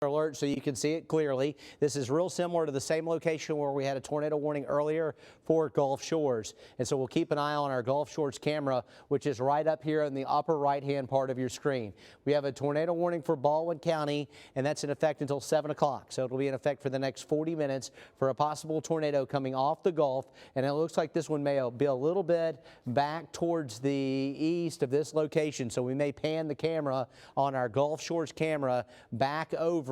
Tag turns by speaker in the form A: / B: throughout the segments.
A: alert so you can see it clearly. This is real similar to the same location where we had a tornado warning earlier for Gulf Shores. And so we'll keep an eye on our Gulf Shores camera, which is right up here in the upper right-hand part of your screen. We have a tornado warning for Baldwin County, and that's in effect until 7 o'clock. So it'll be in effect for the next 40 minutes for a possible tornado coming off the Gulf. And it looks like this one may be a little bit back towards the east of this location. So we may pan the camera on our Gulf Shores camera back over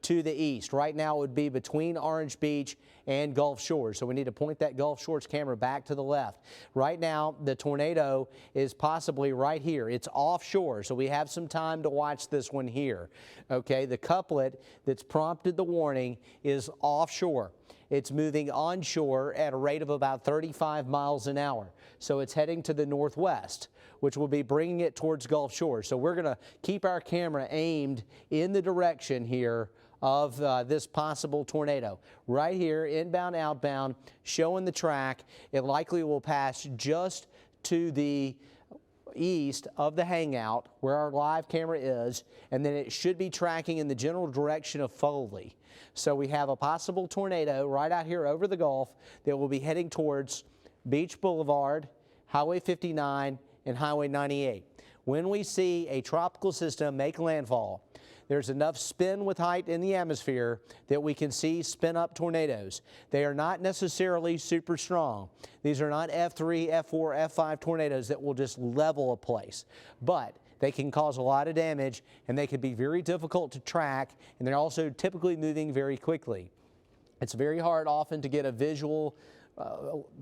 A: to the east. Right now it would be between Orange Beach and Gulf Shores. So we need to point that Gulf Shores camera back to the left. Right now the tornado is possibly right here. It's offshore, so we have some time to watch this one here. Okay, the couplet that's prompted the warning is offshore. It's moving onshore at a rate of about 35 miles an hour. So it's heading to the northwest, which will be bringing it towards Gulf Shores. So we're going to keep our camera aimed in the direction here of this possible tornado. Right here, inbound, outbound, showing the track. It likely will pass just to the east of the hangout where our live camera is, and then it should be tracking in the general direction of Foley. So we have a possible tornado right out here over the Gulf that will be heading towards Beach Boulevard, Highway 59, and Highway 98. When we see a tropical system make landfall, there's enough spin with height in the atmosphere that we can see spin up tornadoes. They are not necessarily super strong. These are not F3, F4, F5 tornadoes that will just level a place, but they can cause a lot of damage and they can be very difficult to track, and they're also typically moving very quickly. It's very hard often to get a visual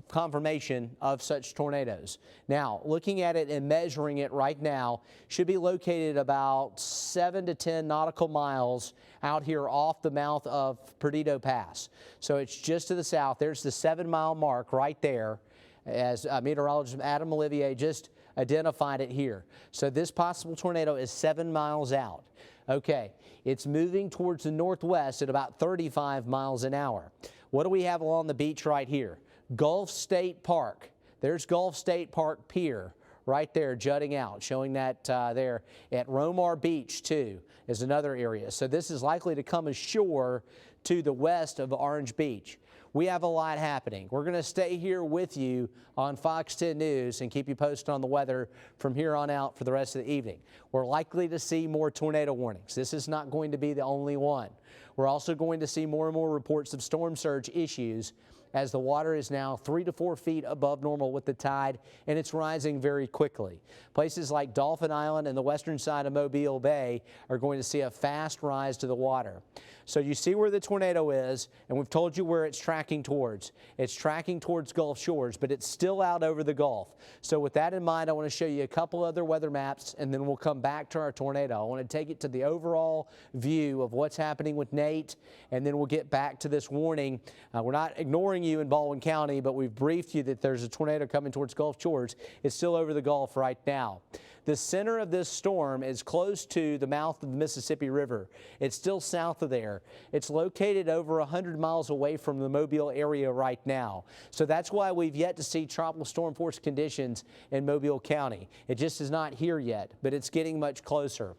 A: confirmation of such tornadoes. Now, looking at it and measuring it right now, should be located about 7 to 10 nautical miles out here off the mouth of Perdido Pass. So it's just to the south. There's the 7-mile mark right there, as meteorologist Adam Olivier just identified it here. So this possible tornado is 7 miles out. Okay, it's moving towards the northwest at about 35 miles an hour. What do we have along the beach right here? Gulf State Park. There's Gulf State Park Pier right there jutting out, showing that there at Romar Beach too is another area. So this is likely to come ashore to the west of Orange Beach. We have a lot happening. We're going to stay here with you on Fox 10 News and keep you posted on the weather from here on out for the rest of the evening. We're likely to see more tornado warnings. This is not going to be the only one. We're also going to see more and more reports of storm surge issues as the water is now 3 to 4 feet above normal with the tide, and it's rising very quickly. Places like Dolphin Island and the western side of Mobile Bay are going to see a fast rise to the water. So you see where the tornado is, and we've told you where it's tracking towards. It's tracking towards Gulf Shores, but it's still out over the Gulf. So with that in mind, I want to show you a couple other weather maps, and then we'll come back to our tornado. I want to take it to the overall view of what's happening with Nate, and then we'll get back to this warning. We're not ignoring you in Baldwin County, but we've briefed you that there's a tornado coming towards Gulf Shores. It's still over the Gulf right now. The center of this storm is close to the mouth of the Mississippi River. It's still south of there. It's located over 100 miles away from the Mobile area right now. So that's why we've yet to see tropical storm force conditions in Mobile County. It just is not here yet, but it's getting much closer.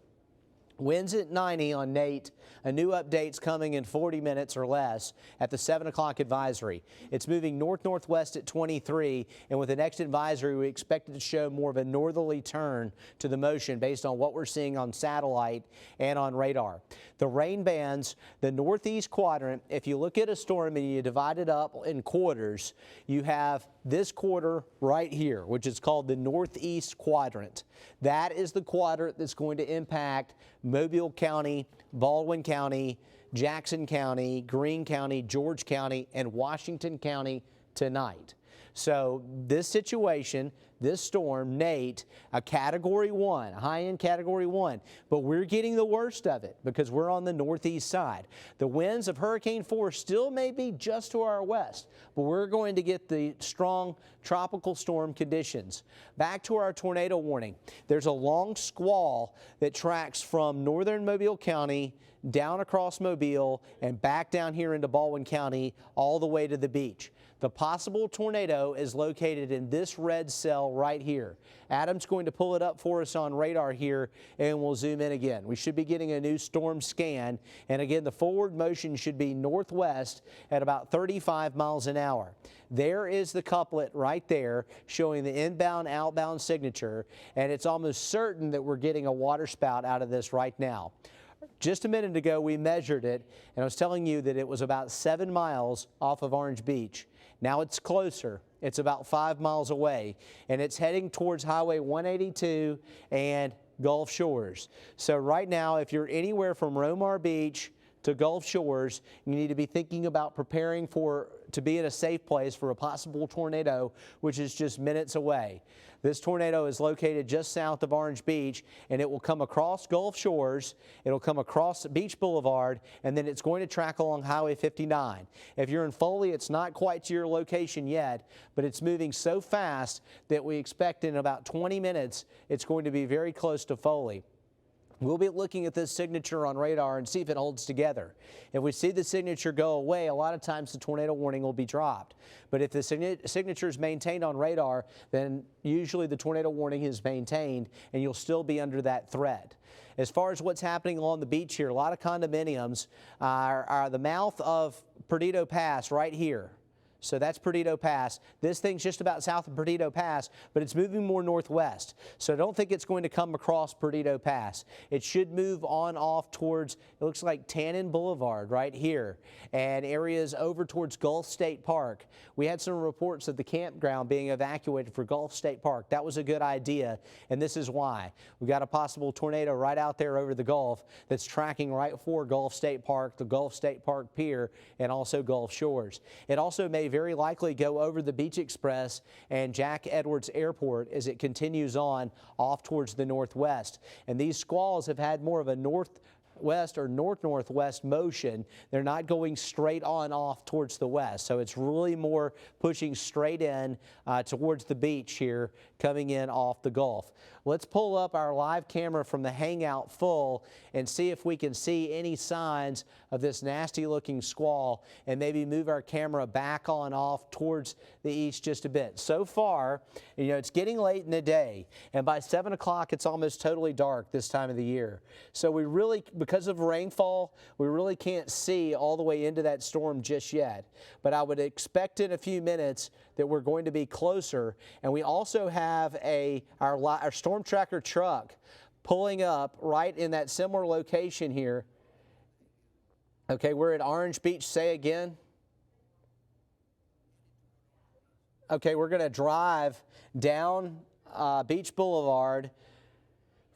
A: Winds at 90 on Nate. A new update's coming in 40 minutes or less at the 7 o'clock advisory. It's moving north-northwest at 23, and with the next advisory, we expect it to show more of a northerly turn to the motion based on what we're seeing on satellite and on radar. The rain bands, the northeast quadrant, if you look at a storm and you divide it up in quarters, you have this quarter right here, which is called the northeast quadrant. That is the quadrant that's going to impact Mobile County, Baldwin County, Jackson County, Greene County, George County, and Washington County tonight. So this situation, this storm, Nate, a Category 1, a high-end Category 1, but we're getting the worst of it because we're on the northeast side. The winds of Hurricane 4 still may be just to our west, but we're going to get the strong tropical storm conditions. Back to our tornado warning. There's a long squall that tracks from northern Mobile County down across Mobile and back down here into Baldwin County all the way to the beach. The possible tornado is located in this red cell right here. Adam's going to pull it up for us on radar here, and we'll zoom in again. We should be getting a new storm scan, and again, the forward motion should be northwest at about 35 miles an hour. There is the couplet right there showing the inbound-outbound signature, and it's almost certain that we're getting a waterspout out of this right now. Just a minute ago, we measured it, and I was telling you that it was about 7 miles off of Orange Beach. Now it's closer. It's about 5 miles away, and it's heading towards Highway 182 and Gulf Shores. So right now, if you're anywhere from Romar Beach to Gulf Shores, you need to be thinking about preparing to be in a safe place for a possible tornado, which is just minutes away. This tornado is located just south of Orange Beach, and it will come across Gulf Shores, it'll come across Beach Boulevard, and then it's going to track along Highway 59. If you're in Foley, it's not quite to your location yet, but it's moving so fast that we expect in about 20 minutes it's going to be very close to Foley. We'll be looking at this signature on radar and see if it holds together. If we see the signature go away, a lot of times the tornado warning will be dropped. But if the signature is maintained on radar, then usually the tornado warning is maintained and you'll still be under that threat. As far as what's happening along the beach here, a lot of condominiums are the mouth of Perdido Pass right here. So that's Perdido Pass. This thing's just about south of Perdido Pass, but it's moving more northwest. So I don't think it's going to come across Perdido Pass. It should move on off towards, it looks like Tannen Boulevard right here, and areas over towards Gulf State Park. We had some reports of the campground being evacuated for Gulf State Park. That was a good idea, and this is why. We've got a possible tornado right out there over the Gulf that's tracking right for Gulf State Park, the Gulf State Park Pier, and also Gulf Shores. It also may very likely go over the Beach Express and Jack Edwards Airport as it continues on off towards the northwest. And these squalls have had more of a northwest or north-northwest motion. They're not going straight on off towards the west. So it's really more pushing straight in towards the beach here, coming in off the Gulf. Let's pull up our live camera from the hangout full and see if we can see any signs of this nasty looking squall, and maybe move our camera back on off towards the east just a bit. So far, you know, it's getting late in the day, and by 7 o'clock it's almost totally dark this time of the year. So we really, because of rainfall, we really can't see all the way into that storm just yet. But I would expect in a few minutes that we're going to be closer, and we also have our storm tracker truck pulling up right in that similar location here. Okay, we're at Orange Beach. Say again. Okay, we're going to drive down Beach Boulevard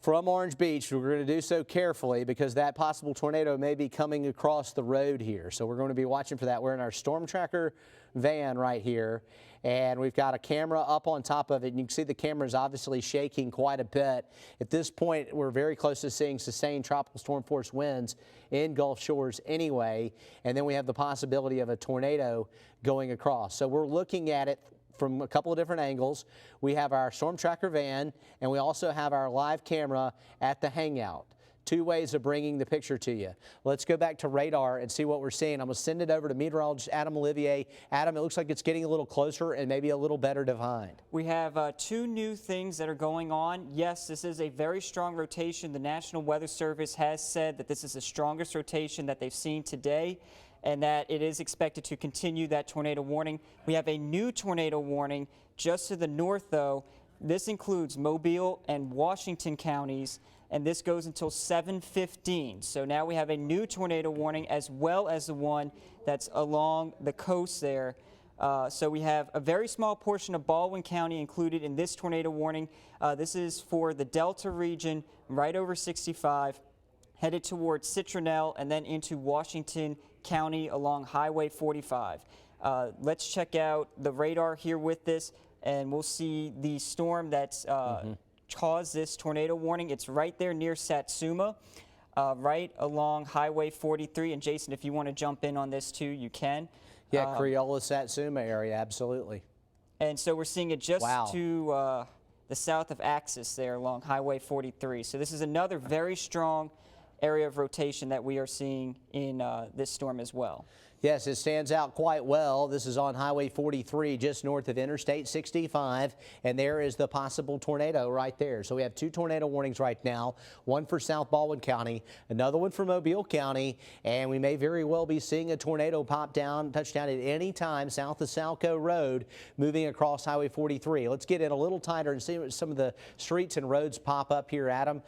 A: from Orange Beach. We're going to do so carefully because that possible tornado may be coming across the road here. So we're going to be watching for that. We're in our storm tracker van right here, and we've got a camera up on top of it, and you can see the camera is obviously shaking quite a bit. At this point, we're very close to seeing sustained tropical storm force winds in Gulf Shores anyway, and then we have the possibility of a tornado going across. So we're looking at it from a couple of different angles. We have our storm tracker van, and we also have our live camera at the hangout. Two ways of bringing the picture to you. Let's go back to radar and see what we're seeing. I'm going to send it over to meteorologist Adam Olivier. Adam, it looks like it's getting a little closer and maybe a little better defined.
B: We have two new things that are going on. Yes, this is a very strong rotation. The National Weather Service has said that this is the strongest rotation that they've seen today, and that it is expected to continue that tornado warning. We have a new tornado warning just to the north, though. This includes Mobile and Washington counties, and this goes until 7:15. So now we have a new tornado warning as well as the one that's along the coast there. So we have a very small portion of Baldwin County included in this tornado warning. This is for the Delta region right over 65, headed towards Citronelle and then into Washington County along Highway 45. Let's check out the radar here with this, and we'll see the storm that's caused this tornado warning. It's right there near Satsuma, right along Highway 43. And Jason, if you want to jump in on this too, you can.
A: Yeah, Criolla, Satsuma area, absolutely.
B: And so we're seeing it just to the south of Axis there along Highway 43. So this is another very strong area of rotation that we are seeing in this storm as well.
A: Yes, it stands out quite well. This is on Highway 43, just north of Interstate 65, and there is the possible tornado right there. So we have 2 tornado warnings right now, one for South Baldwin County, another one for Mobile County, and we may very well be seeing a tornado touch down at any time south of Salco Road, moving across Highway 43. Let's get in a little tighter and see what some of the streets and roads pop up here, Adam.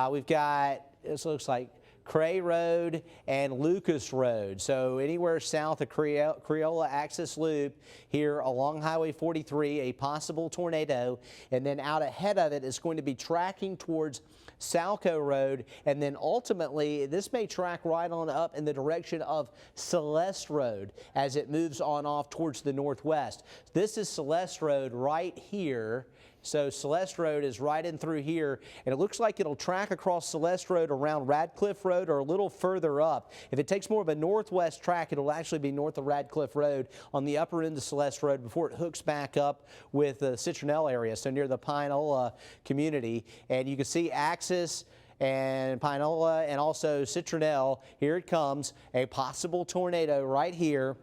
A: We've got, this looks like Cray Road and Lucas Road. So anywhere south of Creola Access Loop here along Highway 43, a possible tornado. And then out ahead of it is going to be tracking towards Salco Road. And then ultimately, this may track right on up in the direction of Celeste Road as it moves on off towards the northwest. This is Celeste Road right here. So Celeste Road is right in through here, and it looks like it'll track across Celeste Road around Radcliffe Road or a little further up. If it takes more of a northwest track, it'll actually be north of Radcliffe Road on the upper end of Celeste Road before it hooks back up with the Citronelle area, so near the Pinola community. And you can see Axis and Pinola and also Citronelle. Here it comes, a possible tornado right here.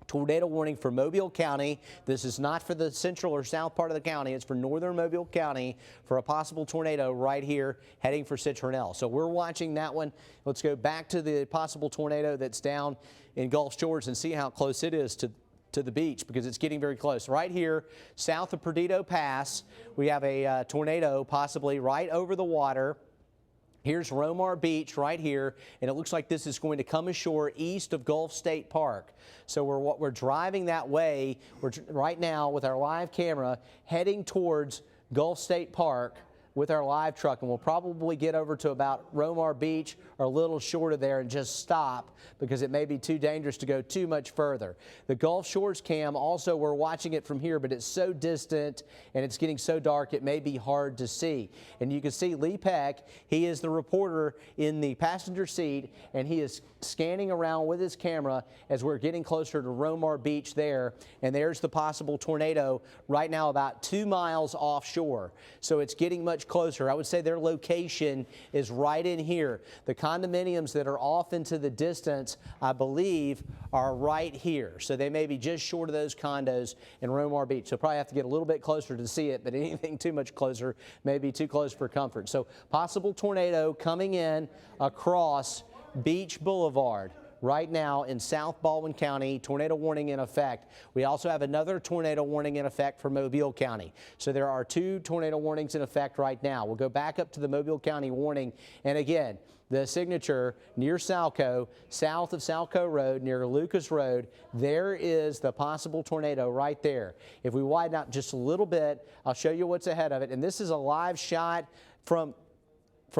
A: Tornado warning for Mobile County. This is not for the central or south part of the county. It's for northern Mobile County for a possible tornado right here heading for Citronelle. So we're watching that one. Let's go back to the possible tornado that's down in Gulf Shores and see how close it is to the beach, because it's getting very close. Right here, south of Perdido Pass, we have a tornado possibly right over the water. Here's Romar Beach right here, and it looks like this is going to come ashore east of Gulf State Park. So we're driving that way. We're right now with our live camera heading towards Gulf State Park with our live truck, and we'll probably get over to about Romar Beach or a little short of there and just stop because it may be too dangerous to go too much further. The Gulf Shores cam also, we're watching it from here, but it's so distant and it's getting so dark it may be hard to see. And you can see Lee Peck, he is the reporter in the passenger seat, and he is scanning around with his camera as we're getting closer to Romar Beach there. And there's the possible tornado right now about 2 miles offshore. So it's getting much closer. I would say their location is right in here. The condominiums that are off into the distance, I believe, are right here. So they may be just short of those condos in Romar Beach. So probably have to get a little bit closer to see it, but anything too much closer may be too close for comfort. So possible tornado coming in across Beach Boulevard right now in South Baldwin County. Tornado warning in effect. We also have another tornado warning in effect for Mobile County. So there are 2 tornado warnings in effect right now. We'll go back up to the Mobile County warning, and again, the signature near Salco, south of Salco Road, near Lucas Road, there is the possible tornado right there. If we widen out just a little bit, I'll show you what's ahead of it. And this is a live shot from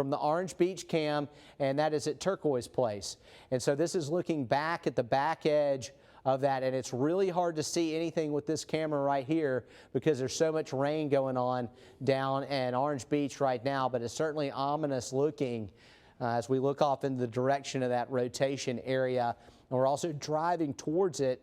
A: the Orange Beach cam, and that is at Turquoise Place. And so this is looking back at the back edge of that, and it's really hard to see anything with this camera right here because there's so much rain going on down at Orange Beach right now, but it's certainly ominous looking as we look off in the direction of that rotation area. And we're also driving towards it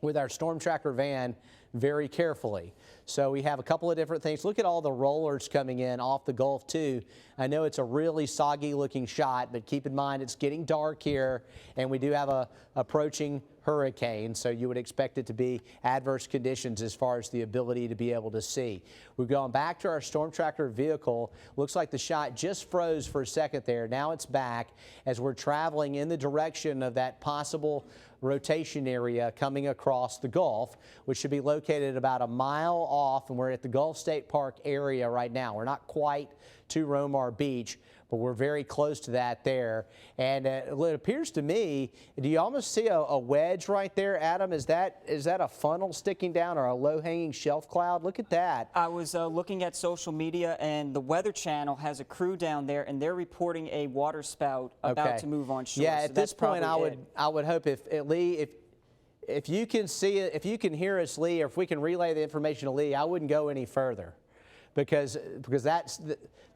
A: with our storm tracker van very carefully. So we have a couple of different things. Look at all the rollers coming in off the Gulf too. I know it's a really soggy looking shot, but keep in mind it's getting dark here, and we do have a approaching hurricane, so you would expect it to be adverse conditions as far as the ability to be able to see. We've gone back to our storm tracker vehicle. Looks like the shot just froze for a second there. Now it's back as we're traveling in the direction of that possible rotation area coming across the Gulf, which should be located about a mile off, and we're at the Gulf State Park area right now. We're not quite to Romar Beach, but we're very close to that there. And it appears to me, do you almost see a wedge right there, Adam? Is that a funnel sticking down or a low-hanging shelf cloud? Look at that.
B: I was looking at social media, and the Weather Channel has a crew down there, and they're reporting a waterspout about to move on shore.
A: Yeah,
B: so
A: at this point, I would hope if Lee, if you can see it, if you can hear us, Lee, or if we can relay the information to Lee, I wouldn't go any further. Because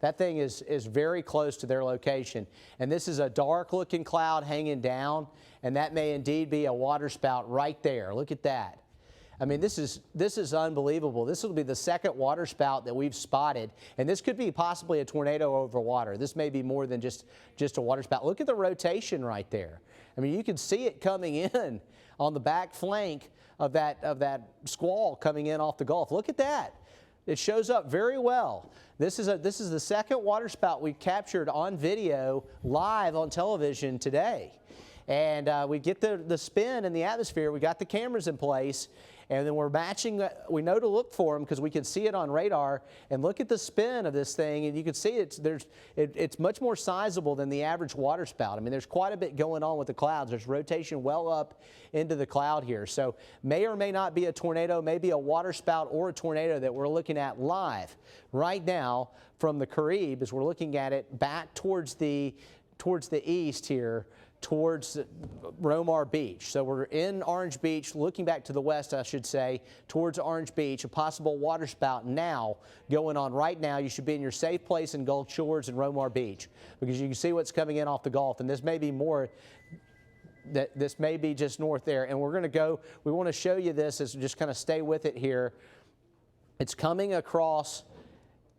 A: that thing is very close to their location. And this is a dark-looking cloud hanging down, and that may indeed be a waterspout right there. Look at that. I mean, this is unbelievable. This will be the second waterspout that we've spotted, and this could be possibly a tornado over water. This may be more than just a waterspout. Look at the rotation right there. I mean, you can see it coming in on the back flank of that squall coming in off the Gulf. Look at that. It shows up very well. This is the second waterspout we've captured on video live on television today. And we get the spin in the atmosphere. We got the cameras in place, and then we're matching. We know to look for them because we can see it on radar. And look at the spin of this thing, and you can see it's much more sizable than the average waterspout. I mean, there's quite a bit going on with the clouds. There's rotation well up into the cloud here. So may or may not be a tornado, maybe a waterspout or a tornado that we're looking at live right now from the Carib as we're looking at it back towards the east here, towards Romar Beach. So we're in Orange Beach, looking back to the west, I should say, towards Orange Beach, a possible waterspout now going on right now. You should be in your safe place in Gulf Shores and Romar Beach because you can see what's coming in off the Gulf, and this may be more. This may be just north there, and we're going to go. We want to show you this as just kind of stay with it here. It's coming across.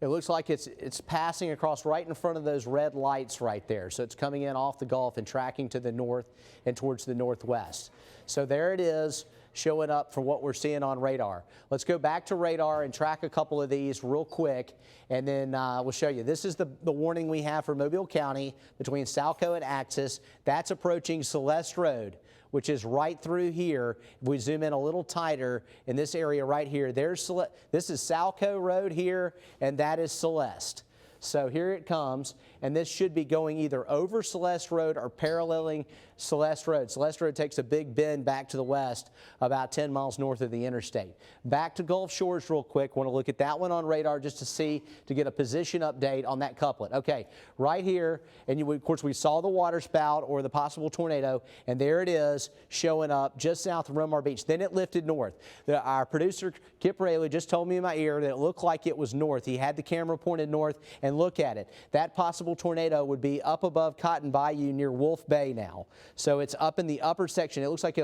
A: It looks like it's passing across right in front of those red lights right there. So it's coming in off the Gulf and tracking to the north and towards the northwest. So there it is, showing up for what we're seeing on radar. Let's go back to radar and track a couple of these real quick, and then we'll show you. This is the warning we have for Mobile County between Salco and Axis. That's approaching Celeste Road, which is right through here. If we zoom in a little tighter in this area right here, this is Salco Road here, and that is Celeste. So here it comes, and this should be going either over Celeste Road or paralleling Celeste Road. Celeste Road takes a big bend back to the west, about 10 miles north of the interstate. Back to Gulf Shores real quick. Want to look at that one on radar just to get a position update on that couplet. Okay, right here, and of course we saw the waterspout or the possible tornado, and there it is showing up just south of Romar Beach. Then it lifted north. Our producer, Kip Rayleigh, just told me in my ear that it looked like it was north. He had the camera pointed north, and look at it. That possible tornado would be up above Cotton Bayou near Wolf Bay now. So it's up in the upper section. It looks like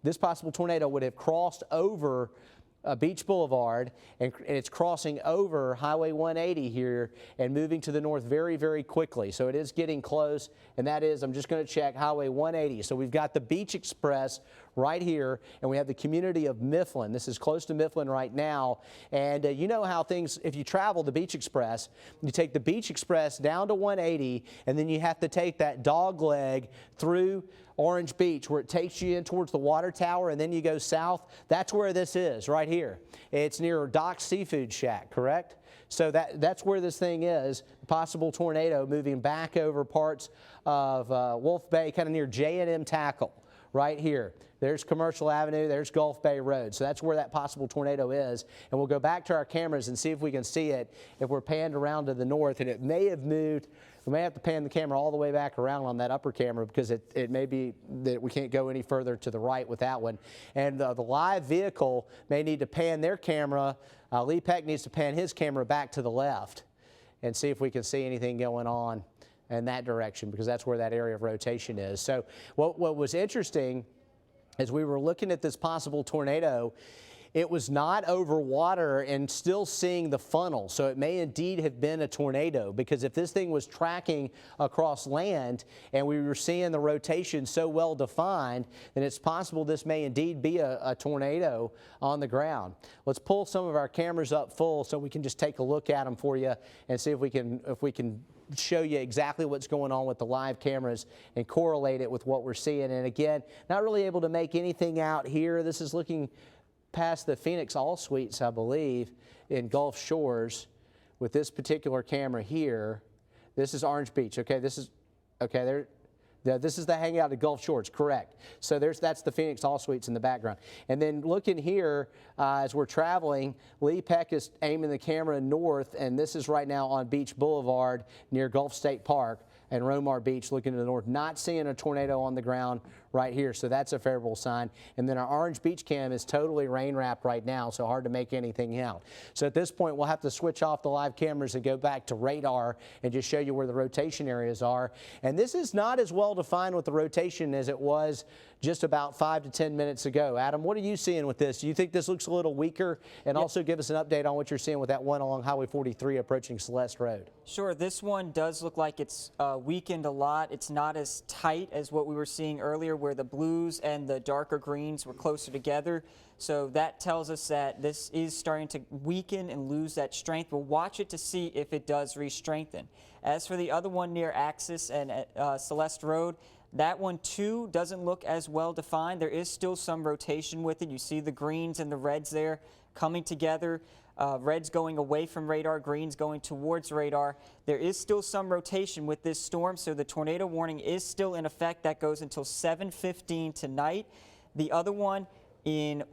A: this possible tornado would have crossed over Beach Boulevard, and it's crossing over Highway 180 here and moving to the north very, very quickly. So it is getting close, and that is, I'm just going to check, Highway 180. So we've got the Beach Express right here, and we have the community of Mifflin. This is close to Mifflin right now, and you know how things, if you travel the Beach Express, you take the Beach Express down to 180, and then you have to take that dog leg through Orange Beach where it takes you in towards the water tower, and then you go south. That's where this is right here. It's near Doc's Seafood Shack, correct? So that's where this thing is. Possible tornado moving back over parts of Wolf Bay, kind of near J&M Tackle right here. There's Commercial Avenue, there's Gulf Bay Road. So that's where that possible tornado is. And we'll go back to our cameras and see if we can see it if we're panned around to the north. And it may have moved. We may have to pan the camera all the way back around on that upper camera because it may be that we can't go any further to the right with that one. And the live vehicle may need to pan their camera. Lee Peck needs to pan his camera back to the left and see if we can see anything going on in that direction because that's where that area of rotation is. So what was interesting as we were looking at this possible tornado, it was not over water and still seeing the funnel. So it may indeed have been a tornado because if this thing was tracking across land and we were seeing the rotation so well defined, then it's possible this may indeed be a tornado on the ground. Let's pull some of our cameras up full so we can just take a look at them for you and see if we can show you exactly what's going on with the live cameras and correlate it with what we're seeing. And again, not really able to make anything out here. This is looking past the Phoenix All Suites, I believe, in Gulf Shores with this particular camera here. This is Orange Beach. Okay, this is this is the hangout at Gulf Shores, correct. So that's the Phoenix All Suites in the background. And then looking here, as we're traveling, Lee Peck is aiming the camera north, and this is right now on Beach Boulevard near Gulf State Park and Romar Beach looking to the north. Not seeing a tornado on the ground right here, so that's a favorable sign. And then our orange beach cam is totally rain wrapped right now, so hard to make anything out. So at this point, we'll have to switch off the live cameras and go back to radar and just show you where the rotation areas are. And this is not as well defined with the rotation as it was just about 5 to 10 minutes ago. Adam, what are you seeing with this? Do you think this looks a little weaker? And also give us an update on what you're seeing with that one along Highway 43 approaching Celeste Road.
B: Sure, this one does look like it's weakened a lot. It's not as tight as what we were seeing earlier where the blues and the darker greens were closer together. So that tells us that this is starting to weaken and lose that strength. We'll watch it to see if it does re-strengthen. As for the other one near Axis and Celeste Road, that one too doesn't look as well defined. There is still some rotation with it. You see the greens and the reds there coming together. Reds going away from radar, greens going towards radar. There is still some rotation with this storm, so the tornado warning is still in effect. That goes until 7:15 tonight. The other one in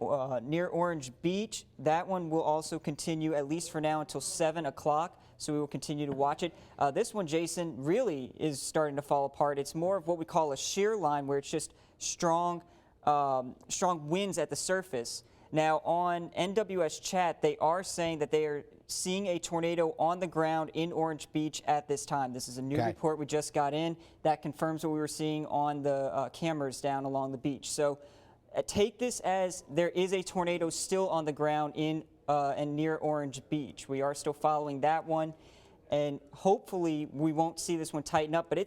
B: near Orange Beach, that one will also continue at least for now until 7 o'clock. So we will continue to watch it. This one, Jason, really is starting to fall apart. It's more of what we call a shear line, where it's just strong winds at the surface. Now, on NWS chat, they are saying that they are seeing a tornado on the ground in Orange Beach at this time. This is a new report we just got in that confirms what we were seeing on the cameras down along the beach. So take this as there is a tornado still on the ground in and near Orange Beach. We are still following that one, and hopefully we won't see this one tighten up, but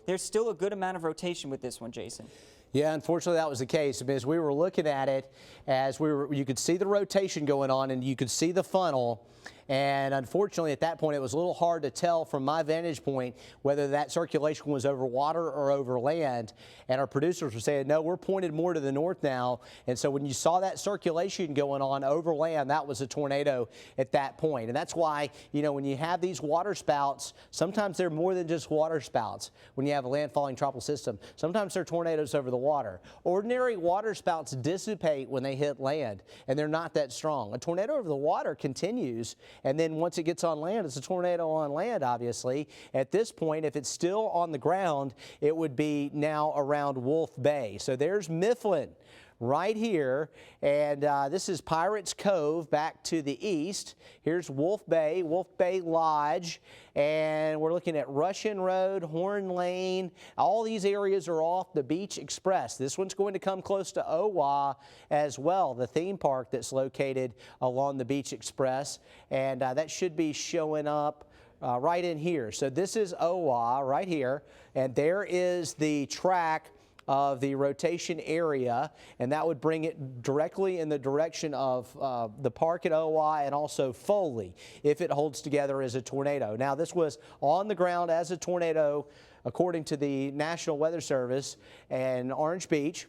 B: there's still a good amount of rotation with this one, Jason.
A: Yeah, unfortunately that was the case. As we were looking at it, you could see the rotation going on and you could see the funnel. And unfortunately, at that point, it was a little hard to tell from my vantage point whether that circulation was over water or over land. And our producers were saying, no, we're pointed more to the north now. And so when you saw that circulation going on over land, that was a tornado at that point. And that's why, when you have these water spouts, sometimes they're more than just water spouts. When you have a landfalling tropical system, sometimes they're tornadoes over the water. Ordinary water spouts dissipate when they hit land, and they're not that strong. A tornado over the water continues. And then once it gets on land, it's a tornado on land, obviously. At this point, if it's still on the ground, it would be now around Wolf Bay. So there's Mifflin right here, and this is Pirates Cove back to the east. Here's Wolf Bay Lodge, and we're looking at Russian Road, Horn Lane. All these areas are off the Beach Express. This one's going to come close to Owa as well, the theme park that's located along the Beach Express, and that should be showing up right in here. So this is Owa right here, and there is the track of the rotation area, and that would bring it directly in the direction of the park at Owa and also Foley if it holds together as a tornado. Now, this was on the ground as a tornado according to the National Weather Service and Orange Beach.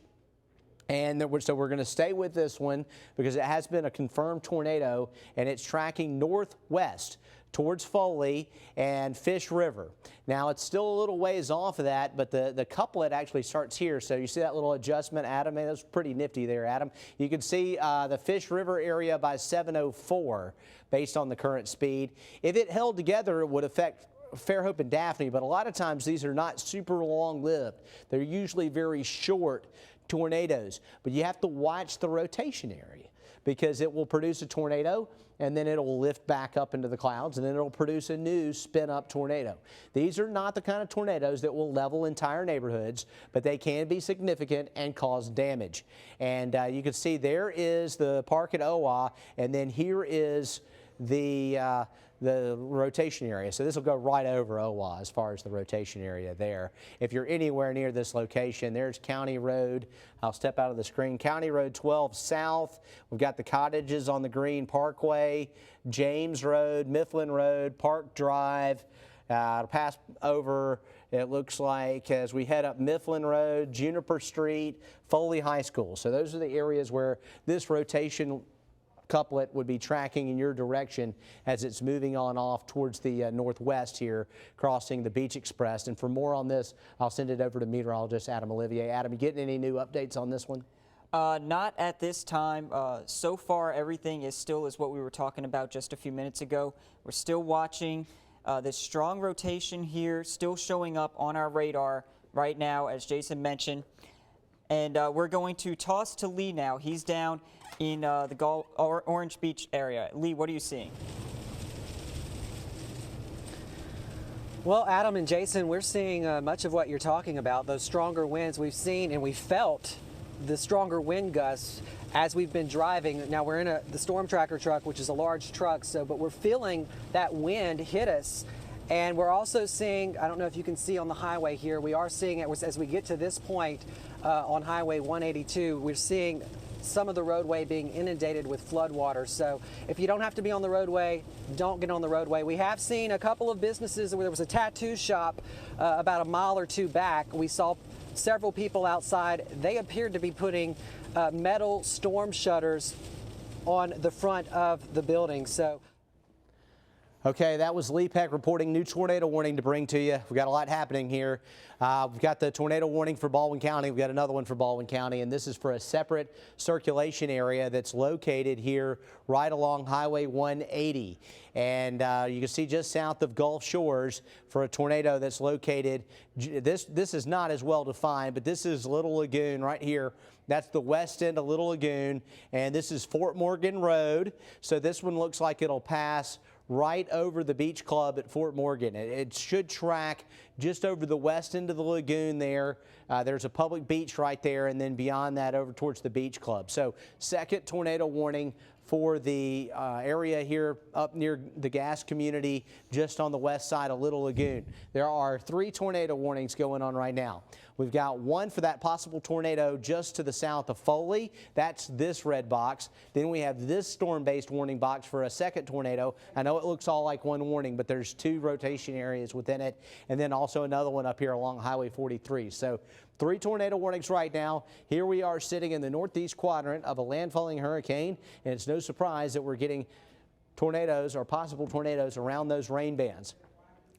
A: And so we're going to stay with this one because it has been a confirmed tornado, and it's tracking northwest towards Foley and Fish River. Now, it's still a little ways off of that, but the couplet actually starts here. So you see that little adjustment, Adam? Man, that's pretty nifty there, Adam. You can see the Fish River area by 7:04 based on the current speed. If it held together, it would affect Fairhope and Daphne, but a lot of times these are not super long-lived. They're usually very short tornadoes, but you have to watch the rotation area because it will produce a tornado and then it'll lift back up into the clouds and then it'll produce a new spin-up tornado. These are not the kind of tornadoes that will level entire neighborhoods, but they can be significant and cause damage. And you can see there is the park at Owa, and then here is the rotation area. So this will go right over Owa as far as the rotation area there. If you're anywhere near this location, there's County Road. I'll step out of the screen. County Road 12 South. We've got the cottages on the Green Parkway, James Road, Mifflin Road, Park Drive. It'll pass over, it looks like, as we head up Mifflin Road, Juniper Street, Foley High School. So those are the areas where this rotation couplet would be tracking in your direction as it's moving on off towards the northwest here, crossing the Beach Express. And for more on this, I'll send it over to meteorologist Adam Olivier. Adam, you getting any new updates on this one?
B: Not at this time. So far, everything is still as what we were talking about just a few minutes ago. We're still watching this strong rotation here, still showing up on our radar right now, as Jason mentioned. And we're going to toss to Lee now. He's down in the Orange Beach area. Lee, what are you seeing?
C: Well, Adam and Jason, we're seeing much of what you're talking about. Those stronger winds we've seen, and we felt the stronger wind gusts as we've been driving. Now we're in the storm tracker truck, which is a large truck, but we're feeling that wind hit us. And we're also seeing, I don't know if you can see on the highway here, we are seeing it as we get to this point on Highway 182, we're seeing some of the roadway being inundated with floodwater. So if you don't have to be on the roadway, don't get on the roadway. We have seen a couple of businesses where there was a tattoo shop about a mile or two back. We saw several people outside. They appeared to be putting metal storm shutters on the front of the building. So.
A: Okay, that was Lee Peck reporting new tornado warning to bring to you. We've got a lot happening here. We've got the tornado warning for Baldwin County. We've got another one for Baldwin County, and this is for a separate circulation area that's located here right along Highway 180. And you can see just south of Gulf Shores for a tornado that's located. This is not as well defined, but this is Little Lagoon right here. That's the west end of Little Lagoon, and this is Fort Morgan Road. So this one looks like it'll pass right over the beach club at Fort Morgan. It should track just over the west end of the lagoon there. There's a public beach right there, and then beyond that over towards the beach club. So second tornado warning for the area here up near the gas community just on the west side of Little Lagoon. There are 3 tornado warnings going on right now. We've got one for that possible tornado just to the south of Foley. That's this red box. Then we have this storm-based warning box for a second tornado. I know it looks all like one warning, but there's 2 rotation areas within it, and then also another one up here along Highway 43. So 3 tornado warnings right now. Here we are sitting in the northeast quadrant of a landfalling hurricane, and it's no surprise that we're getting tornadoes or possible tornadoes around those rain bands.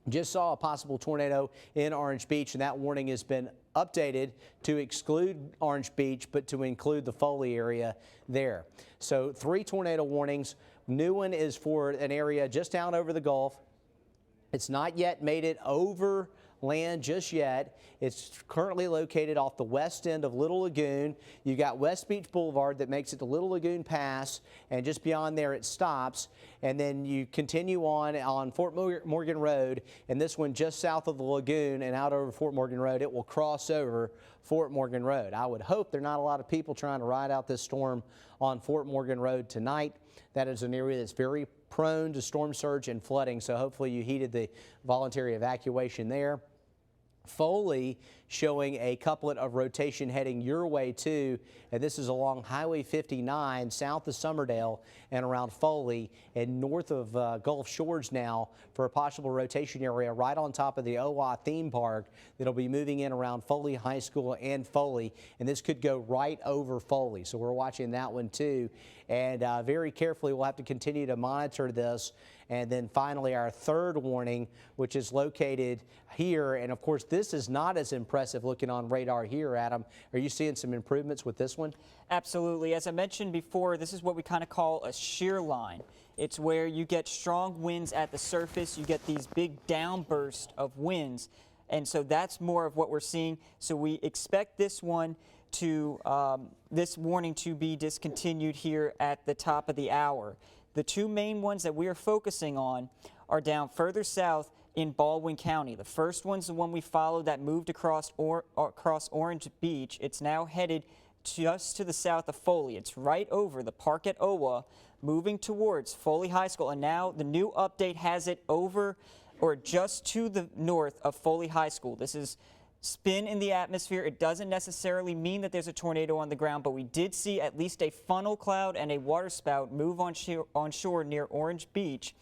A: Just saw a possible tornado in Orange Beach, and that warning has been updated to exclude Orange Beach, but to include the Foley area there. So 3 tornado warnings. New one is for an area just down over the Gulf. It's not yet made it over land just yet. It's currently located off the west end of Little Lagoon. You've got West Beach Boulevard that makes it to Little Lagoon Pass, and just beyond there it stops, and then you continue on Fort Morgan Road, and this one just south of the lagoon and out over Fort Morgan Road, it will cross over Fort Morgan Road. I would hope there are not a lot of people trying to ride out this storm on Fort Morgan Road tonight. That is an area that's very prone to storm surge and flooding, so hopefully you heeded the voluntary evacuation there. Foley showing a couplet of rotation heading your way too, and this is along Highway 59 south of Summerdale and around Foley and north of Gulf Shores now for a possible rotation area right on top of the OWA theme park that'll be moving in around Foley High School and Foley, and this could go right over Foley, so we're watching that one too, and very carefully we'll have to continue to monitor this. And then finally our third warning, which is located here, and of course this is not as impressive looking on radar here. Adam, are you seeing some improvements with this one?
B: Absolutely. As I mentioned before, this is what we kind of call a shear line. It's where you get strong winds at the surface, you get these big downbursts of winds, and so that's more of what we're seeing. So we expect this one to this warning to be discontinued here at the top of the hour. The 2 main ones that we are focusing on are down further south in Baldwin County. The first one's the one we followed that moved across Orange Beach. It's now headed just to the south of Foley. It's right over the park at OWA, moving towards Foley High School. And now the new update has it over or just to the north of Foley High School. This is spin in the atmosphere. It doesn't necessarily mean that there's a tornado on the ground, but we did see at least a funnel cloud and a waterspout move on shore near Orange Beach.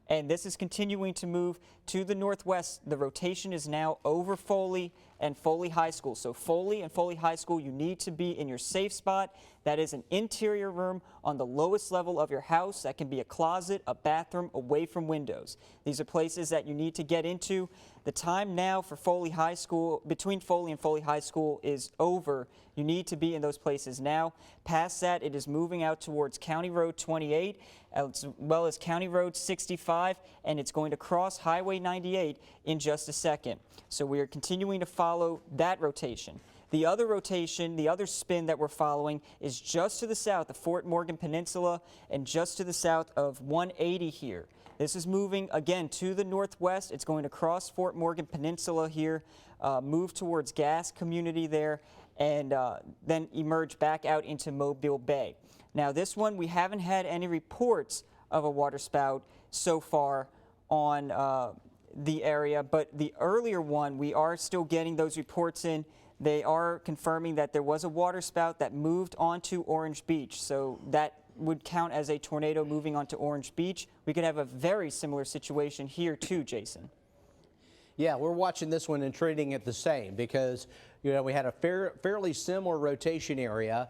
B: And this is continuing to move to the northwest. The rotation is now over Foley and Foley High School. So Foley and Foley High School, you need to be in your safe spot. That is an interior room on the lowest level of your house. That can be a closet, a bathroom, away from windows. These are places that you need to get into. The time now for Foley High School, between Foley and Foley High School, is over. You need to be in those places now. Past that, it is moving out towards County Road 28, as well as County Road 65, and it's going to cross Highway 98 in just a second. So we are continuing to follow that rotation. The other rotation, the other spin that we're following is just to the south of Fort Morgan Peninsula and just to the south of 180 here. This is moving again to the northwest. It's going to cross Fort Morgan Peninsula here, move towards Gas Community there, and then emerge back out into Mobile Bay. Now this one, we haven't had any reports of a waterspout so far on the area, but the earlier one, we are still getting those reports in. They are confirming that there was a waterspout that moved onto Orange Beach, so that would count as a tornado moving onto Orange Beach. We could have a very similar situation here too, Jason.
A: Yeah, we're watching this one and treating it the same because, you know, we had a fairly similar rotation area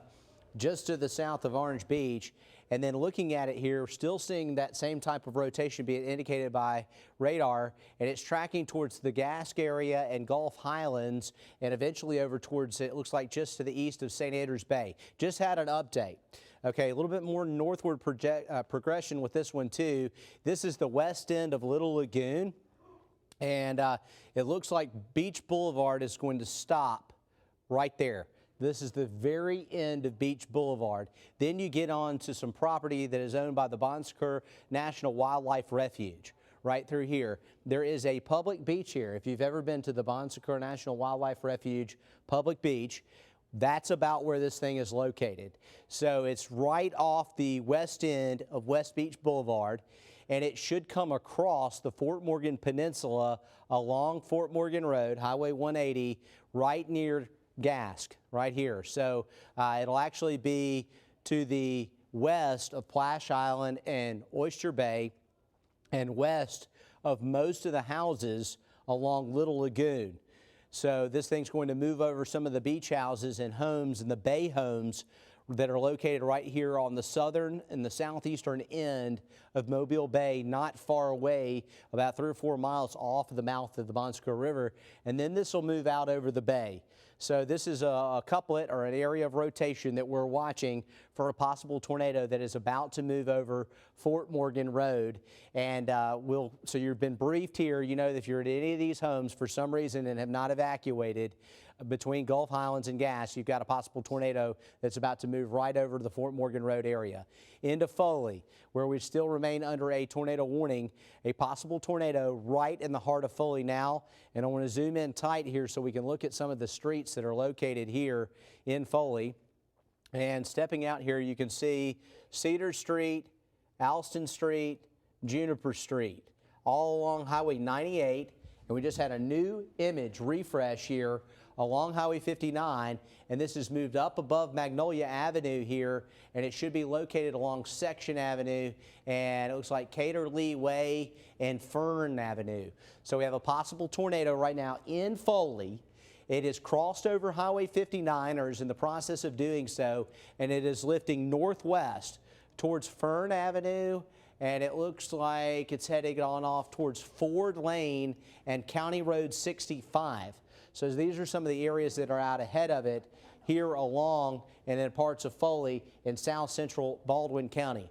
A: just to the south of Orange Beach. And then looking at it here, still seeing that same type of rotation being indicated by radar, and it's tracking towards the Gask area and Gulf Highlands and eventually over towards, it looks like just to the east of St. Andrews Bay. Just had an update. Okay, a little bit more northward progression with this one too. This is the west end of Little Lagoon, and it looks like Beach Boulevard is going to stop right there. This is the very end of Beach Boulevard. Then you get on to some property that is owned by the Bon Secours National Wildlife Refuge. Right through here, there is a public beach here. If you've ever been to the Bon Secours National Wildlife Refuge public beach, that's about where this thing is located. So it's right off the west end of West Beach Boulevard, and it should come across the Fort Morgan Peninsula along Fort Morgan Road, Highway 180, right near Gask, right here. So it'll actually be to the west of Plash Island and Oyster Bay and west of most of the houses along Little Lagoon. So this thing's going to move over some of the beach houses and homes and the bay homes that are located right here on the southern and the southeastern end of Mobile Bay, not far away, about 3 or 4 miles off of the mouth of the Bon Secours River. And then this will move out over the bay. So this is a couplet or an area of rotation that we're watching for a possible tornado that is about to move over Fort Morgan Road. And so you've been briefed here. You know that if you're at any of these homes for some reason and have not evacuated between Gulf Highlands and Gas, you've got a possible tornado that's about to move right over to the Fort Morgan Road area. Into Foley, where we still remain under a tornado warning, a possible tornado right in the heart of Foley now. And I want to zoom in tight here so we can look at some of the streets that are located here in Foley. And stepping out here, you can see Cedar Street, Alston Street, Juniper Street, all along Highway 98. And we just had a new image refresh here along Highway 59, and this is moved up above Magnolia Avenue here, and it should be located along Section Avenue, and it looks like Cater Lee Way and Fern Avenue. So we have a possible tornado right now in Foley. It has crossed over Highway 59, or is in the process of doing so, and it is lifting northwest towards Fern Avenue, and it looks like it's heading on off towards Ford Lane and County Road 65. So these are some of the areas that are out ahead of it here along and in parts of Foley in south central Baldwin County.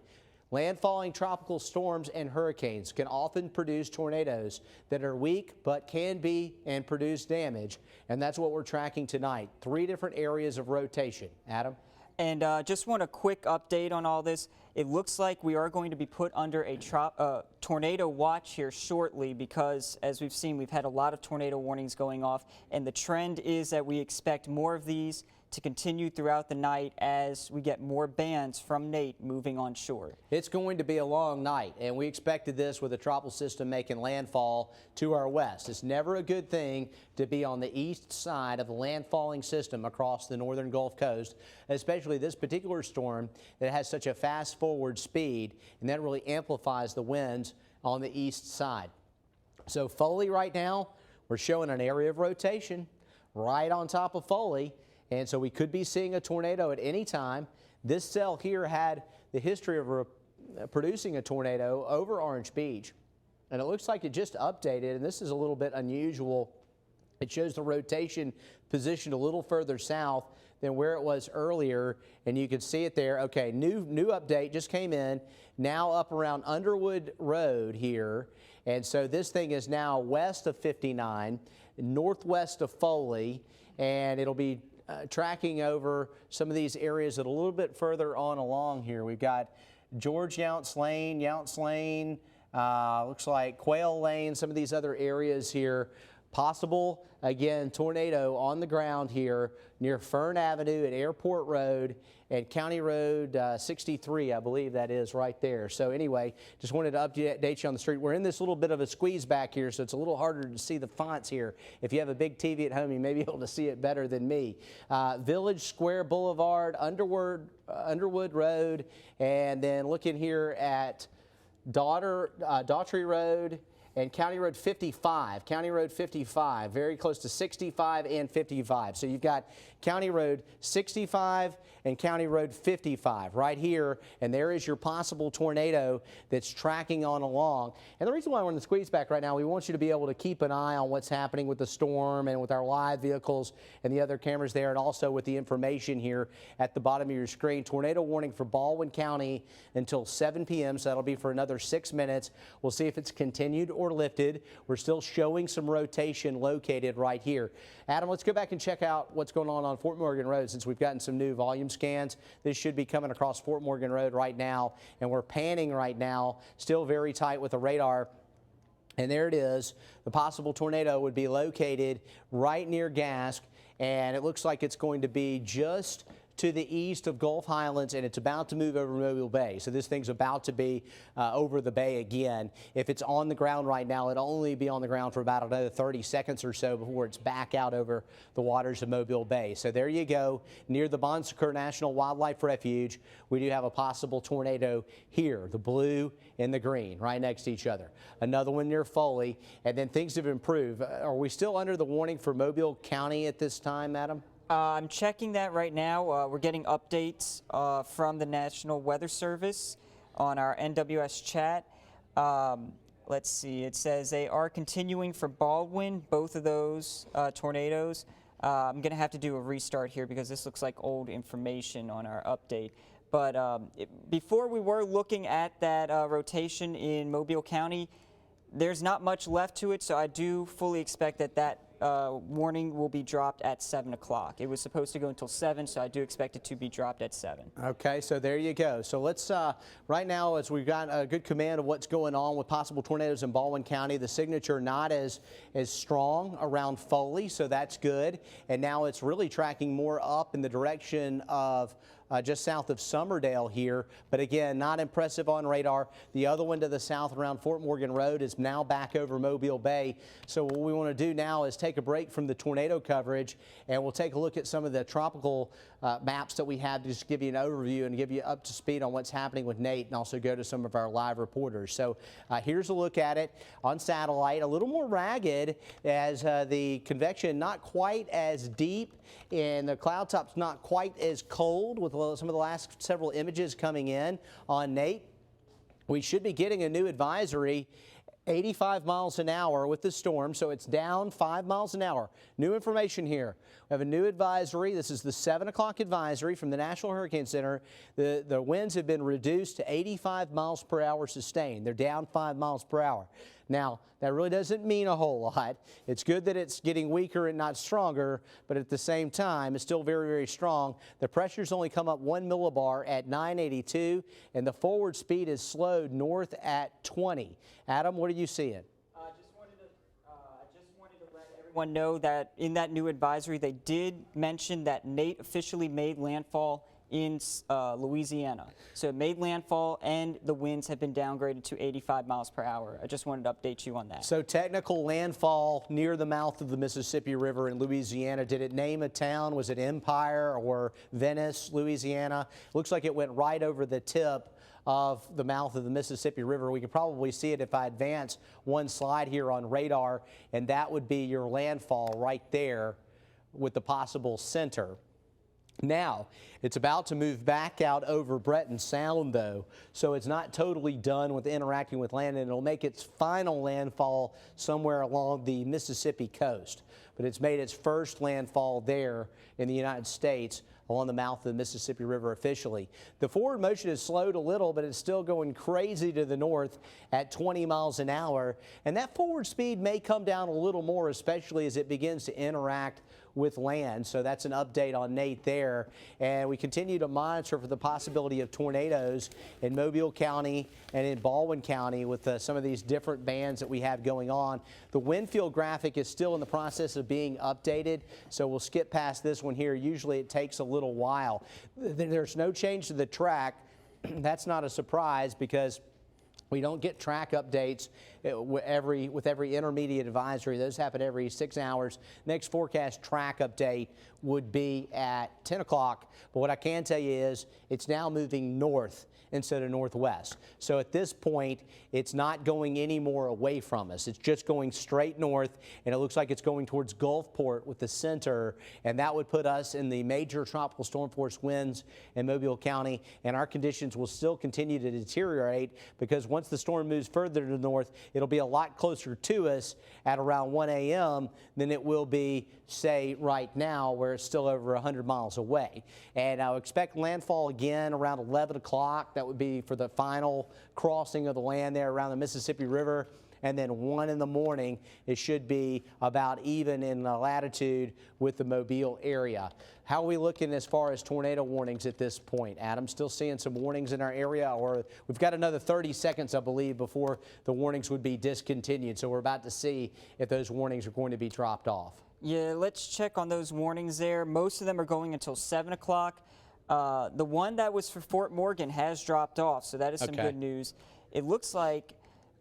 A: Landfalling tropical storms and hurricanes can often produce tornadoes that are weak but can be and produce damage. And that's what we're tracking tonight. 3 different areas of rotation. Adam?
B: And just want a quick update on all this. It looks like we are going to be put under a tornado watch here shortly because, as we've seen, we've had a lot of tornado warnings going off, and the trend is that we expect more of these to continue throughout the night as we get more bands from Nate moving on shore. It's
A: going to be a long night, and we expected this with a tropical system making landfall to our west. It's never a good thing to be on the east side of the landfalling system across the northern Gulf Coast, especially this particular storm that has such a fast forward speed, and that really amplifies the winds on the east side. So Foley right now, we're showing an area of rotation right on top of Foley. And so we could be seeing a tornado at any time. This cell here had the history of producing a tornado over Orange Beach. And it looks like it just updated, and this is a little bit unusual. It shows the rotation positioned a little further south than where it was earlier, and you can see it there. Okay, new update just came in, now up around Underwood Road here. And so this thing is now west of 59, northwest of Foley, and it'll be tracking over some of these areas that are a little bit further on along here. We've got George Younts Lane, looks like Quail Lane, some of these other areas here. Possible, again, tornado on the ground here near Fern Avenue at Airport Road and County Road 63, I believe that is right there. So anyway, just wanted to update you on the street. We're in this little bit of a squeeze back here, so it's a little harder to see the fonts here. If you have a big TV at home, you may be able to see it better than me. Village Square Boulevard, Underwood Road, and then looking here at Daughtry Road and County Road 55, very close to 65 and 55. So you've got County Road 65 and County Road 55 right here, and there is your possible tornado that's tracking on along. And the reason why we're in the squeeze back right now, we want you to be able to keep an eye on what's happening with the storm and with our live vehicles and the other cameras there, and also with the information here at the bottom of your screen. Tornado warning for Baldwin County until 7 p.m., so that'll be for another 6 minutes. We'll see if it's continued or lifted. We're still showing some rotation located right here. Adam, let's go back and check out what's going on Fort Morgan Road since we've gotten some new volume scans. This should be coming across Fort Morgan Road right now, and we're panning right now, still very tight with the radar. And there it is. The possible tornado would be located right near Gask, and it looks like it's going to be just to the east of Gulf Highlands, and it's about to move over Mobile Bay. So this thing's about to be over the bay again. If it's on the ground right now, it'll only be on the ground for about another 30 seconds or so before it's back out over the waters of Mobile Bay. So there you go, near the Bon Secours National Wildlife Refuge. We do have a possible tornado here, the blue and the green, right next to each other. Another one near Foley, and then things have improved. Are we still under the warning for Mobile County at this time, Adam?
B: I'm checking that right now. We're getting updates from the National Weather Service on our NWS chat. Let's see. It says they are continuing for Baldwin, both of those tornadoes. I'm going to have to do a restart here because this looks like old information on our update. But before we were looking at that rotation in Mobile County, there's not much left to it, so I do fully expect that warning will be dropped at 7 o'clock. It was supposed to go until 7, so I do expect it to be dropped at 7.
A: Okay, so there you go. So let's, right now, as we've got a good command of what's going on with possible tornadoes in Baldwin County, the signature not as strong around Foley, so that's good. And now it's really tracking more up in the direction of just south of Summerdale here, but again, not impressive on radar. The other one to the south around Fort Morgan Road is now back over Mobile Bay. So what we want to do now is take a break from the tornado coverage, and we'll take a look at some of the tropical maps that we have to just give you an overview and give you up to speed on what's happening with Nate, and also go to some of our live reporters. So here's a look at it on satellite, a little more ragged as the convection not quite as deep and the cloud top's not quite as cold with some of the last several images coming in on Nate. We should be getting a new advisory, 85 miles an hour with the storm, so it's down 5 miles an hour. New information here. We have a new advisory. This is the 7 o'clock advisory from the National Hurricane Center. The winds have been reduced to 85 miles per hour sustained. They're down 5 miles per hour. Now, that really doesn't mean a whole lot. It's good that it's getting weaker and not stronger, but at the same time, it's still very, very strong. The pressure's only come up 1 millibar at 982, and the forward speed is slowed north at 20. Adam, what are you seeing?
B: I just wanted to let everyone know that in that new advisory, they did mention that Nate officially made landfall in Louisiana. So it made landfall and the winds have been downgraded to 85 miles per hour. I just wanted to update you on that.
A: So technical landfall near the mouth of the Mississippi River in Louisiana. Did it name a town? Was it Empire or Venice, Louisiana? Looks like it went right over the tip of the mouth of the Mississippi River. We can probably see it if I advance one slide here on radar, and that would be your landfall right there with the possible center. Now, it's about to move back out over Breton Sound, though, so it's not totally done with interacting with land, and it'll make its final landfall somewhere along the Mississippi coast. But it's made its first landfall there in the United States along the mouth of the Mississippi River officially. The forward motion has slowed a little, but it's still going crazy to the north at 20 miles an hour, and that forward speed may come down a little more, especially as it begins to interact with land. So that's an update on Nate there. And we continue to monitor for the possibility of tornadoes in Mobile County and in Baldwin County with some of these different bands that we have going on. The wind field graphic is still in the process of being updated, so we'll skip past this one here. Usually it takes a little while. There's no change to the track. That's not a surprise because we don't get track updates with every intermediate advisory. Those happen every 6 hours. Next forecast track update would be at 10 o'clock. But what I can tell you is it's now moving north instead of northwest. So at this point, it's not going any more away from us. It's just going straight north, and it looks like it's going towards Gulfport with the center, and that would put us in the major tropical storm force winds in Mobile County, and our conditions will still continue to deteriorate because once the storm moves further to the north, it'll be a lot closer to us at around 1 a.m. than it will be, say, right now, where it's still over 100 miles away. And I'll expect landfall again around 11 o'clock. That would be for the final crossing of the land there around the Mississippi River. And then 1 in the morning, it should be about even in latitude with the Mobile area. How are we looking as far as tornado warnings at this point, Adam? Still seeing some warnings in our area, or we've got another 30 seconds, I believe, before the warnings would be discontinued. So we're about to see if those warnings are going to be dropped off.
B: Yeah, let's check on those warnings there. Most of them are going until 7 o'clock. The one that was for Fort Morgan has dropped off, so that is some good news. It looks like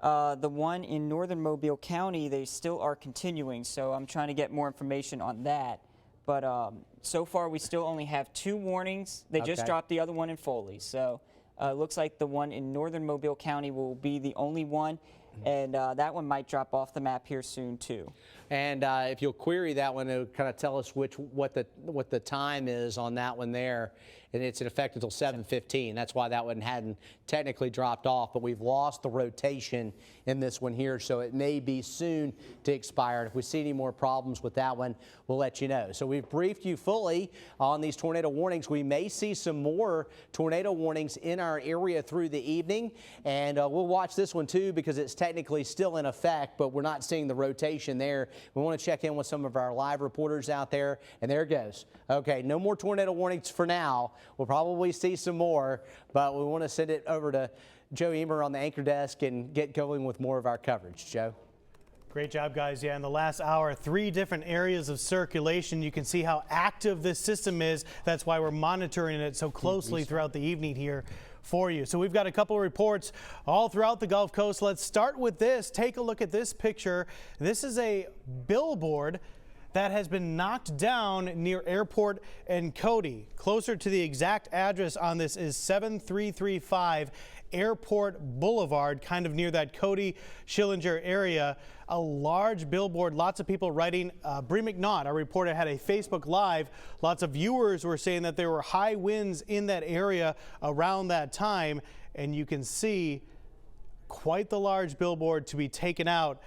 B: the one in northern Mobile County, they still are continuing, so I'm trying to get more information on that. But so far, we still only have 2 warnings. They just dropped the other one in Foley, so it looks like the one in northern Mobile County will be the only one. And that one might drop off the map here soon too.
A: And if you'll query that one, it'll kind of tell us what the time is on that one there. And it's in effect until 7:15. That's why that one hadn't technically dropped off, but we've lost the rotation in this one here, so it may be soon to expire. And if we see any more problems with that one, we'll let you know. So we've briefed you fully on these tornado warnings. We may see some more tornado warnings in our area through the evening, and we'll watch this one too because it's technically still in effect, but we're not seeing the rotation there. We want to check in with some of our live reporters out there, and there it goes. Okay, no more tornado warnings for now. We'll probably see some more, but we want to send it over to Joe Emer on the anchor desk and get going with more of our coverage. Joe?
D: Great job, guys. Yeah, in the last hour, 3 different areas of circulation. You can see how active this system is. That's why we're monitoring it so closely throughout the evening here for you. So we've got a couple of reports all throughout the Gulf Coast. Let's start with this. Take a look at this picture. This is a billboard that has been knocked down near Airport and Cody. Closer to the exact address on this is 7335 Airport Boulevard, kind of near that Cody-Schillinger area. A large billboard, lots of people writing. Bree McNaught, our reporter, had a Facebook Live. Lots of viewers were saying that there were high winds in that area around that time, and you can see quite the large billboard to be taken out.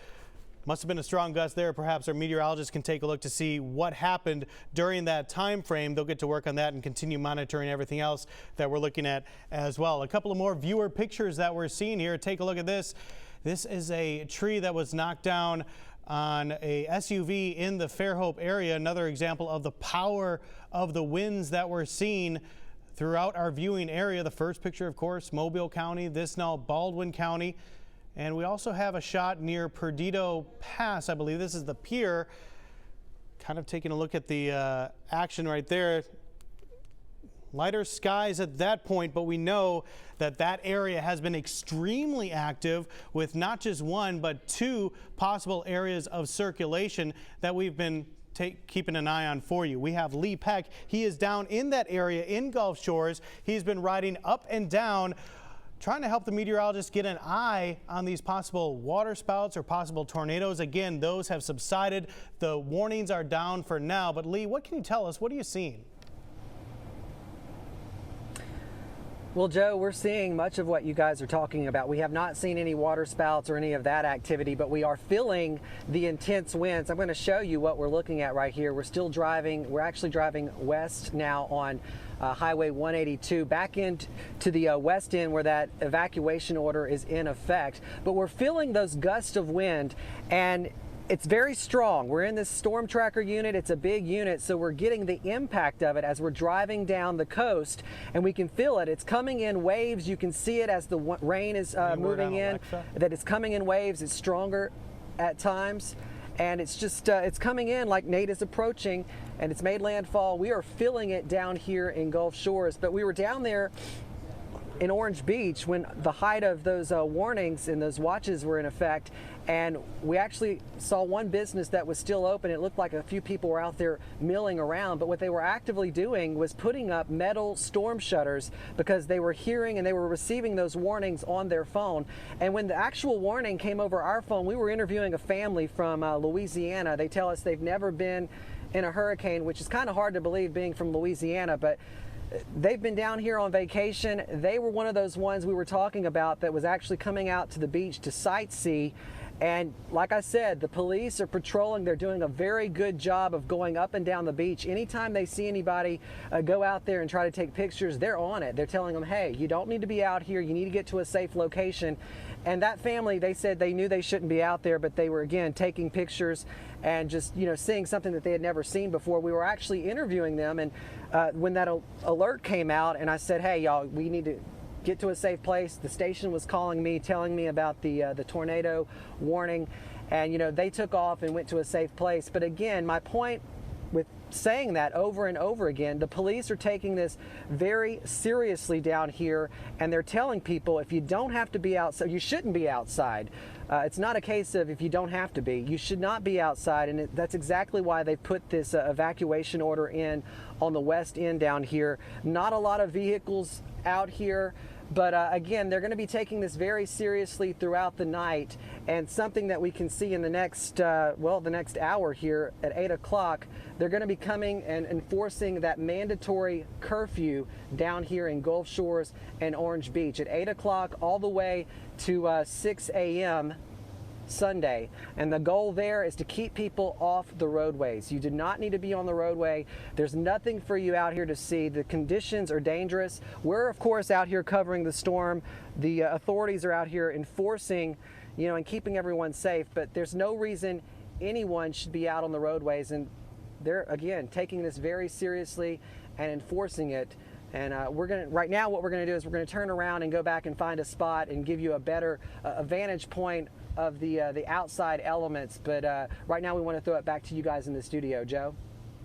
D: Must have been a strong gust there. Perhaps our meteorologists can take a look to see what happened during that time frame. They'll get to work on that and continue monitoring everything else that we're looking at as well. A couple of more viewer pictures that we're seeing here. Take a look at this. This is a tree that was knocked down on a SUV in the Fairhope area. Another example of the power of the winds that we're seeing throughout our viewing area. The first picture, of course, Mobile County. This now Baldwin County. And we also have a shot near Perdido Pass. I believe this is the pier. Kind of taking a look at the action right there. Lighter skies at that point, but we know that that area has been extremely active with not just 1, but 2 possible areas of circulation that we've been keeping an eye on for you. We have Lee Peck. He is down in that area in Gulf Shores. He's been riding up and down, trying to help the meteorologists get an eye on these possible waterspouts or possible tornadoes. Again, those have subsided. The warnings are down for now. But Lee, what can you tell us? What are you seeing?
C: Well, Joe, we're seeing much of what you guys are talking about. We have not seen any waterspouts or any of that activity, but we are feeling the intense winds. I'm going to show you what we're looking at right here. We're still driving. We're actually driving west now on Highway 182 back into the west end where that evacuation order is in effect. But we're feeling those gusts of wind, and It's very strong. We're in this storm tracker unit. It's a big unit, so we're getting the impact of it as we're driving down the coast, and we can feel it. It's coming in waves. You can see it as the rain is moving in,
D: Alexa?
C: that it's coming in waves. It's stronger at times, and it's just it's coming in like Nate is approaching, and it's made landfall. We are feeling it down here in Gulf Shores, but we were down there in Orange Beach when the height of those warnings and those watches were in effect, and we actually saw one business that was still open. It looked like a few people were out there milling around, but what they were actively doing was putting up metal storm shutters because they were hearing and they were receiving those warnings on their phone. And when the actual warning came over our phone, we were interviewing a family from Louisiana. They tell us they've never been in a hurricane, which is kind of hard to believe being from Louisiana, but they've been down here on vacation. They were one of those ones we were talking about that was actually coming out to the beach to sightsee. And like I said, the police are patrolling. They're doing a very good job of going up and down the beach. Anytime they see anybody go out there and try to take pictures, they're on it. They're telling them, hey, you don't need to be out here. You need to get to a safe location. And that family, they said they knew they shouldn't be out there, but they were, again, taking pictures and just, you know, seeing something that they had never seen before. We were actually interviewing them, and when that alert came out, and I said, hey, y'all, we need to get to a safe place. The station was calling me, telling me about the tornado warning, and, you know, they took off and went to a safe place. But again, my point with saying that over and over again, the police are taking this very seriously down here, and they're telling people if you don't have to be outside, you shouldn't be outside. It's not a case of if you don't have to be. You should not be outside, and that's exactly why they put this evacuation order in on the west end down here. Not a lot of vehicles out here, but again, they're going to be taking this very seriously throughout the night, and something that we can see in the next, the next hour here at 8 o'clock, they're going to be coming and enforcing that mandatory curfew down here in Gulf Shores and Orange Beach at 8 o'clock all the way to 6 a.m. Sunday, and the goal there is to keep people off the roadways. You do not need to be on the roadway. There's nothing for you out here to see. The conditions are dangerous. We're of course out here covering the storm. The authorities are out here enforcing, you know, and keeping everyone safe, but there's no reason anyone should be out on the roadways, and they're again taking this very seriously and enforcing it. And right now what we're gonna do is we're gonna turn around and go back and find a spot and give you a better vantage point of the outside elements. But right now we want to throw it back to you guys in the studio. Joe?